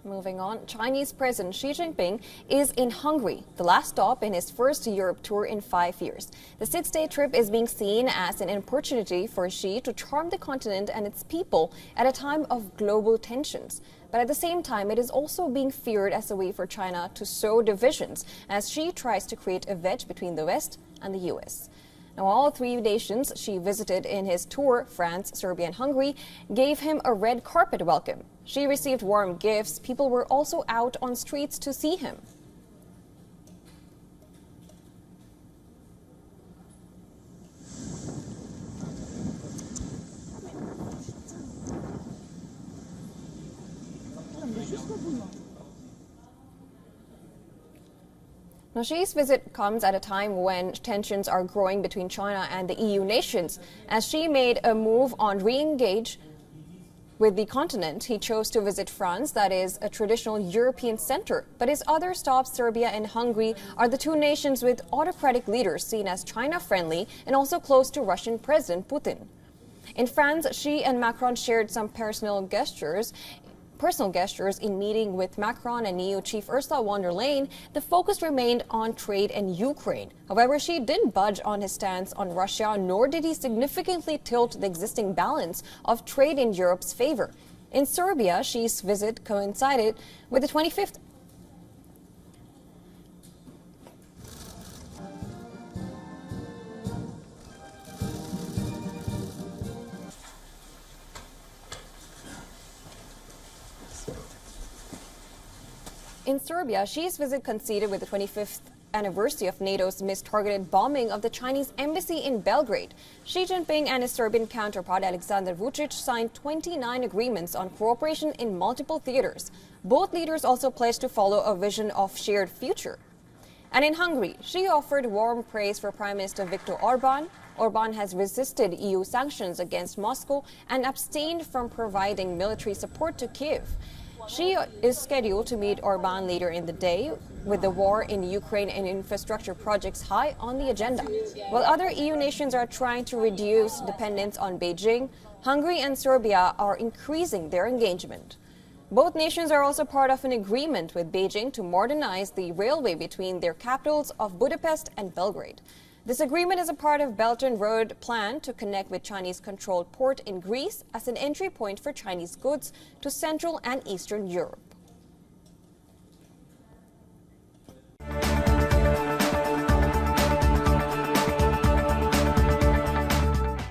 Moving on, Chinese President Xi Jinping is in Hungary, the last stop in his first Europe tour in 5 years. The 6-day trip is being seen as an opportunity for Xi to charm the continent and its people at a time of global tensions. But at the same time, it is also being feared as a way for China to sow divisions as Xi tries to create a wedge between the West and the U.S. Now, all 3 nations Xi visited in his tour, France, Serbia and Hungary, gave him a red carpet welcome. Xi received warm gifts. People were also out on streets to see him. Now, Xi's visit comes at a time when tensions are growing between China and the EU nations. As Xi made a move on re-engage with the continent, he chose to visit France, that is a traditional European center. But his other stops, Serbia and Hungary, are the 2 nations with autocratic leaders seen as China-friendly and also close to Russian President Putin. In France, Xi and Macron shared some personal gestures in meeting with Macron and EU chief Ursula von der Leyen. The focus remained on trade and Ukraine. However, Xi didn't budge on his stance on Russia, nor did he significantly tilt the existing balance of trade in Europe's favor. In Serbia, Xi's visit coincided with the 25th In Serbia, Xi's visit coincided with the 25th anniversary of NATO's mistargeted bombing of the Chinese embassy in Belgrade. Xi Jinping and his Serbian counterpart Aleksandar Vučić signed 29 agreements on cooperation in multiple theaters. Both leaders also pledged to follow a vision of shared future. And in Hungary, Xi offered warm praise for Prime Minister Viktor Orban. Orban has resisted EU sanctions against Moscow and abstained from providing military support to Kyiv. Xi is scheduled to meet Orban later in the day, with the war in Ukraine and infrastructure projects high on the agenda. While other EU nations are trying to reduce dependence on Beijing, Hungary and Serbia are increasing their engagement. Both nations are also part of an agreement with Beijing to modernize the railway between their capitals of Budapest and Belgrade. This agreement is a part of Belt and Road plan to connect with Chinese-controlled port in Greece as an entry point for Chinese goods to Central and Eastern Europe.